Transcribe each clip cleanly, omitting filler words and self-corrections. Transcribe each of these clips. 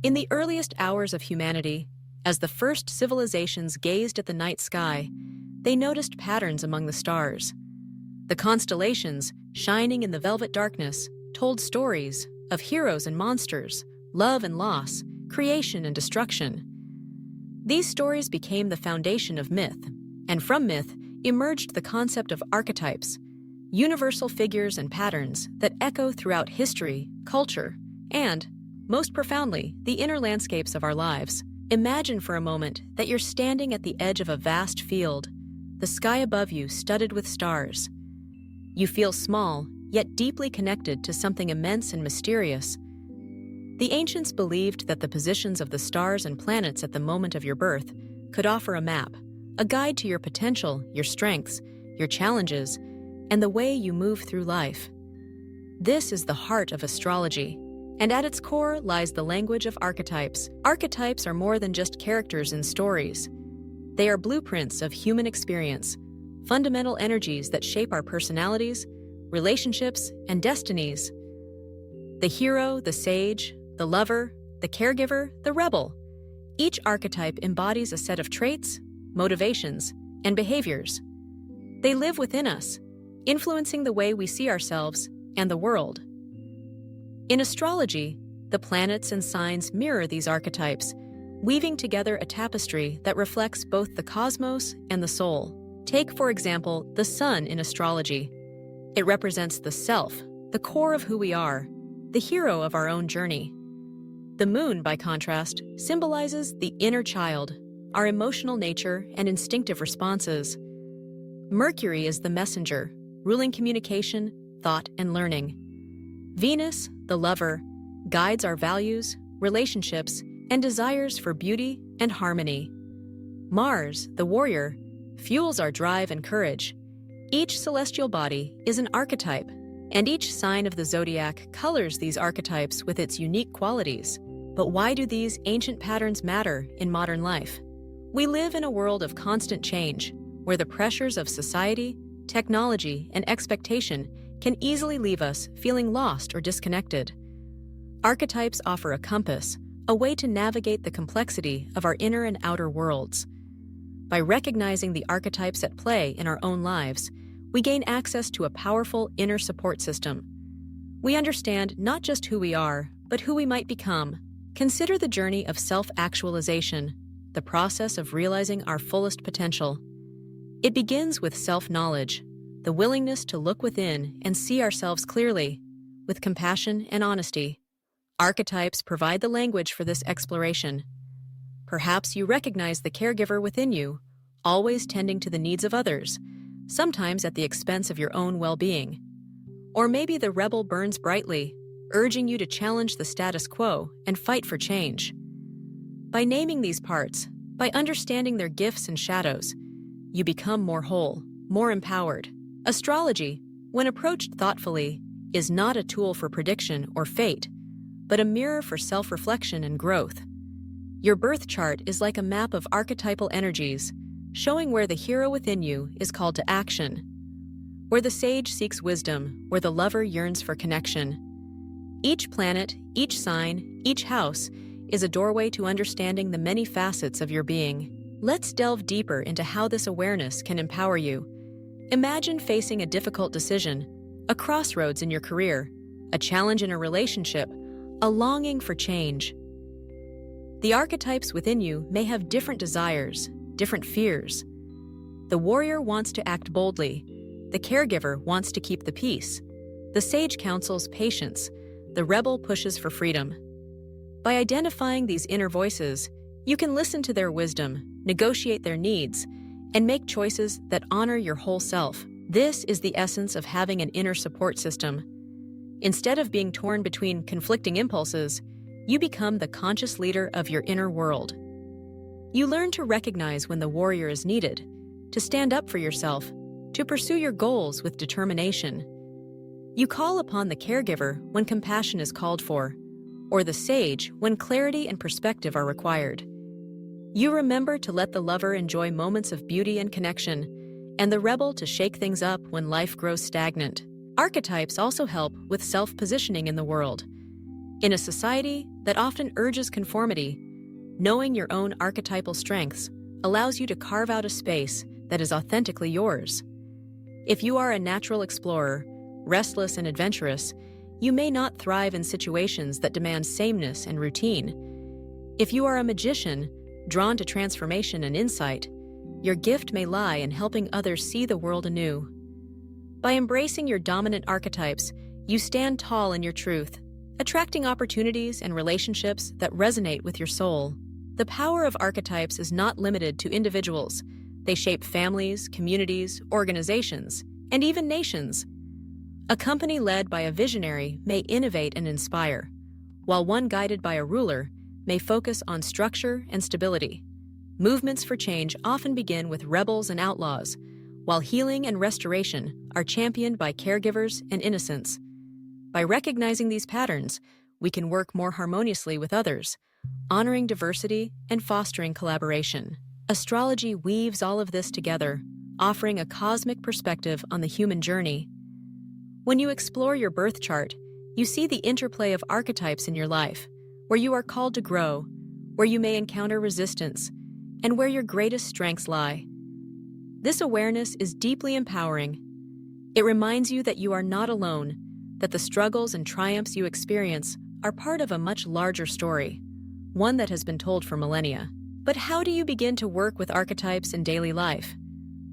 In the earliest hours of humanity, as the first civilizations gazed at the night sky, they noticed patterns among the stars. The constellations, shining in the velvet darkness, told stories of heroes and monsters, love and loss, creation and destruction. These stories became the foundation of myth, and from myth emerged the concept of archetypes, universal figures and patterns that echo throughout history, culture, and, most profoundly, the inner landscapes of our lives. Imagine for a moment that you're standing at the edge of a vast field, the sky above you studded with stars. You feel small, yet deeply connected to something immense and mysterious. The ancients believed that the positions of the stars and planets at the moment of your birth could offer a map, a guide to your potential, your strengths, your challenges, and the way you move through life. This is the heart of astrology, and at its core lies the language of archetypes. Archetypes are more than just characters in stories. They are blueprints of human experience, fundamental energies that shape our personalities, relationships, and destinies. The hero, the sage, the lover, the caregiver, the rebel. Each archetype embodies a set of traits, motivations, and behaviors. They live within us, influencing the way we see ourselves and the world. In astrology, the planets and signs mirror these archetypes, weaving together a tapestry that reflects both the cosmos and the soul. Take, for example, the sun in astrology. It represents the self, the core of who we are, the hero of our own journey. The moon, by contrast, symbolizes the inner child, our emotional nature and instinctive responses. Mercury is the messenger, ruling communication, thought, and learning. Venus, the lover, guides our values, relationships, and desires for beauty and harmony. Mars, the warrior, fuels our drive and courage. Each celestial body is an archetype, and each sign of the zodiac colors these archetypes with its unique qualities. But why do these ancient patterns matter in modern life? We live in a world of constant change, where the pressures of society, technology, and expectation can easily leave us feeling lost or disconnected. Archetypes offer a compass, a way to navigate the complexity of our inner and outer worlds. By recognizing the archetypes at play in our own lives, we gain access to a powerful inner support system. We understand not just who we are, but who we might become. Consider the journey of self-actualization, the process of realizing our fullest potential. It begins with self-knowledge, the willingness to look within and see ourselves clearly, with compassion and honesty. Archetypes provide the language for this exploration. Perhaps you recognize the caregiver within you, always tending to the needs of others, sometimes at the expense of your own well-being. Or maybe the rebel burns brightly, urging you to challenge the status quo and fight for change. By naming these parts, by understanding their gifts and shadows, you become more whole, more empowered. Astrology, when approached thoughtfully, is not a tool for prediction or fate, but a mirror for self-reflection and growth. Your birth chart is like a map of archetypal energies, showing where the hero within you is called to action, where the sage seeks wisdom, where the lover yearns for connection. Each planet, each sign, each house is a doorway to understanding the many facets of your being. Let's delve deeper into how this awareness can empower you. Imagine facing a difficult decision, a crossroads in your career, a challenge in a relationship, a longing for change. The archetypes within you may have different desires, different fears. The warrior wants to act boldly. The caregiver wants to keep the peace. The sage counsels patience. The rebel pushes for freedom. By identifying these inner voices, you can listen to their wisdom, negotiate their needs, and make choices that honor your whole self. This is the essence of having an inner support system. Instead of being torn between conflicting impulses, you become the conscious leader of your inner world. You learn to recognize when the warrior is needed, to stand up for yourself, to pursue your goals with determination. You call upon the caregiver when compassion is called for, or the sage when clarity and perspective are required. You remember to let the lover enjoy moments of beauty and connection, and the rebel to shake things up when life grows stagnant. Archetypes also help with self-positioning in the world. In a society that often urges conformity, knowing your own archetypal strengths allows you to carve out a space that is authentically yours. If you are a natural explorer, restless and adventurous, you may not thrive in situations that demand sameness and routine. If you are a magician, drawn to transformation and insight, your gift may lie in helping others see the world anew. By embracing your dominant archetypes, you stand tall in your truth, attracting opportunities and relationships that resonate with your soul. The power of archetypes is not limited to individuals. They shape families, communities, organizations, and even nations. A company led by a visionary may innovate and inspire, while one guided by a ruler may focus on structure and stability. Movements for change often begin with rebels and outlaws, while healing and restoration are championed by caregivers and innocents. By recognizing these patterns, we can work more harmoniously with others, honoring diversity and fostering collaboration. Astrology weaves all of this together, offering a cosmic perspective on the human journey. When you explore your birth chart, you see the interplay of archetypes in your life, where you are called to grow, where you may encounter resistance, and where your greatest strengths lie. This awareness is deeply empowering. It reminds you that you are not alone, that the struggles and triumphs you experience are part of a much larger story, one that has been told for millennia. But how do you begin to work with archetypes in daily life?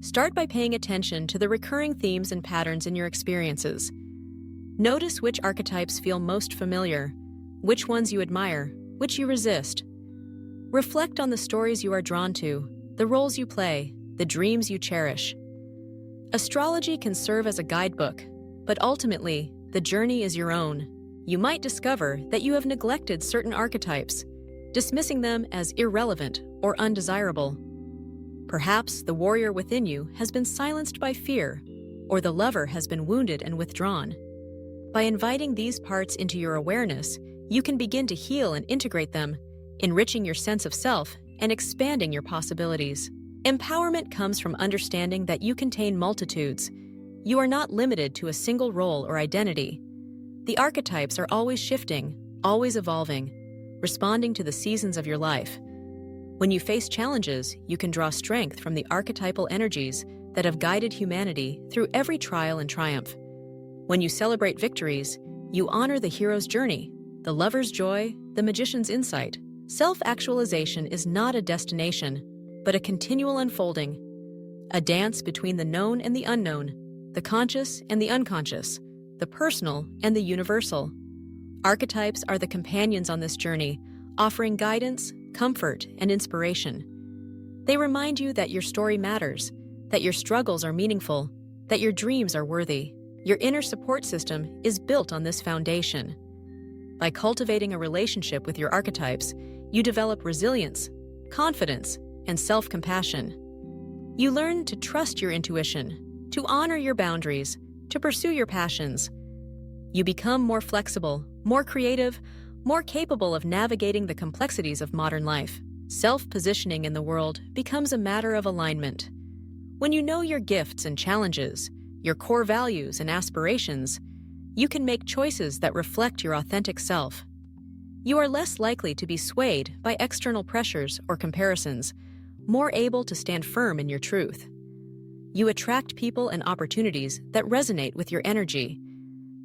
Start by paying attention to the recurring themes and patterns in your experiences. Notice which archetypes feel most familiar, which ones you admire, which you resist. Reflect on the stories you are drawn to, the roles you play, the dreams you cherish. Astrology can serve as a guidebook, but ultimately, the journey is your own. You might discover that you have neglected certain archetypes, dismissing them as irrelevant or undesirable. Perhaps the warrior within you has been silenced by fear, or the lover has been wounded and withdrawn. By inviting these parts into your awareness, you can begin to heal and integrate them, enriching your sense of self and expanding your possibilities. Empowerment comes from understanding that you contain multitudes. You are not limited to a single role or identity. The archetypes are always shifting, always evolving, responding to the seasons of your life. When you face challenges, you can draw strength from the archetypal energies that have guided humanity through every trial and triumph. When you celebrate victories, you honor the hero's journey, the lover's joy, the magician's insight. Self-actualization is not a destination, but a continual unfolding, a dance between the known and the unknown, the conscious and the unconscious, the personal and the universal. Archetypes are the companions on this journey, offering guidance, comfort, and inspiration. They remind you that your story matters, that your struggles are meaningful, that your dreams are worthy. Your inner support system is built on this foundation. By cultivating a relationship with your archetypes, you develop resilience, confidence, and self-compassion. You learn to trust your intuition, to honor your boundaries, to pursue your passions. You become more flexible, more creative, more capable of navigating the complexities of modern life. Self-positioning in the world becomes a matter of alignment. When you know your gifts and challenges, your core values and aspirations, you can make choices that reflect your authentic self. You are less likely to be swayed by external pressures or comparisons, more able to stand firm in your truth. You attract people and opportunities that resonate with your energy,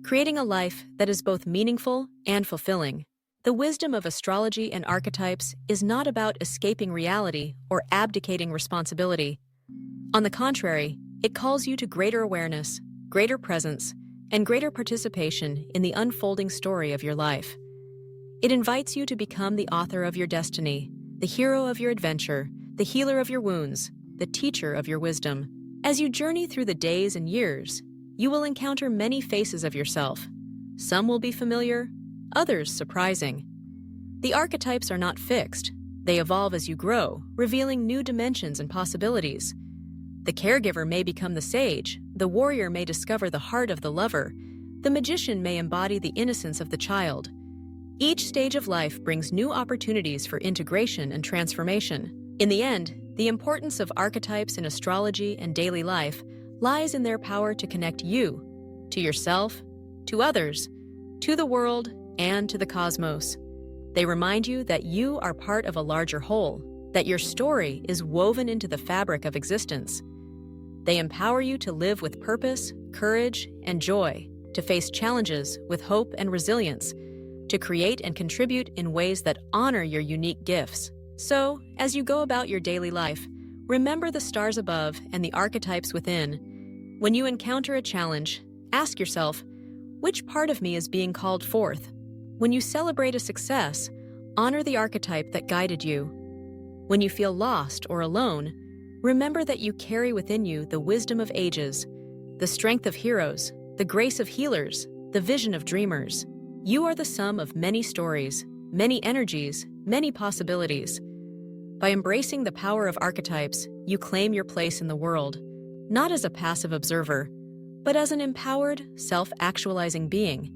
creating a life that is both meaningful and fulfilling. The wisdom of astrology and archetypes is not about escaping reality or abdicating responsibility. On the contrary, it calls you to greater awareness, greater presence, and greater participation in the unfolding story of your life. It invites you to become the author of your destiny, the hero of your adventure, the healer of your wounds, the teacher of your wisdom. As you journey through the days and years, you will encounter many faces of yourself. Some will be familiar, others surprising. The archetypes are not fixed. They evolve as you grow, revealing new dimensions and possibilities. The caregiver may become the sage, the warrior may discover the heart of the lover, the magician may embody the innocence of the child. Each stage of life brings new opportunities for integration and transformation. In the end, the importance of archetypes in astrology and daily life lies in their power to connect you, to yourself, to others, to the world, and to the cosmos. They remind you that you are part of a larger whole, that your story is woven into the fabric of existence. They empower you to live with purpose, courage, and joy, to face challenges with hope and resilience, to create and contribute in ways that honor your unique gifts. So, as you go about your daily life, remember the stars above and the archetypes within. When you encounter a challenge, ask yourself, which part of me is being called forth? When you celebrate a success, honor the archetype that guided you. When you feel lost or alone, remember that you carry within you the wisdom of ages, the strength of heroes, the grace of healers, the vision of dreamers. You are the sum of many stories, many energies, many possibilities. By embracing the power of archetypes, you claim your place in the world, not as a passive observer, but as an empowered, self-actualizing being,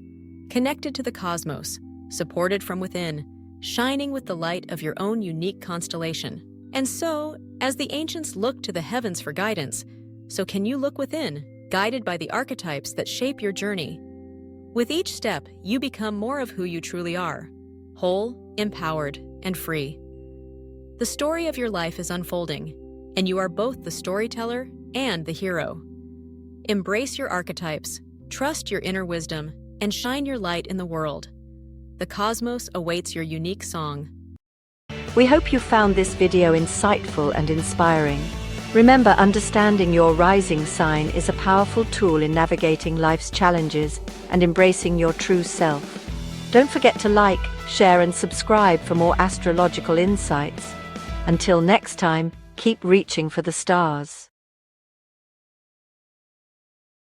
connected to the cosmos, supported from within, shining with the light of your own unique constellation. And so, as the ancients looked to the heavens for guidance, so can you look within, guided by the archetypes that shape your journey. With each step, you become more of who you truly are, whole, empowered, and free. The story of your life is unfolding, and you are both the storyteller and the hero. Embrace your archetypes, trust your inner wisdom, and shine your light in the world. The cosmos awaits your unique song. We hope you found this video insightful and inspiring. Remember, understanding your rising sign is a powerful tool in navigating life's challenges and embracing your true self. Don't forget to like, share, and subscribe for more astrological insights. Until next time, keep reaching for the stars.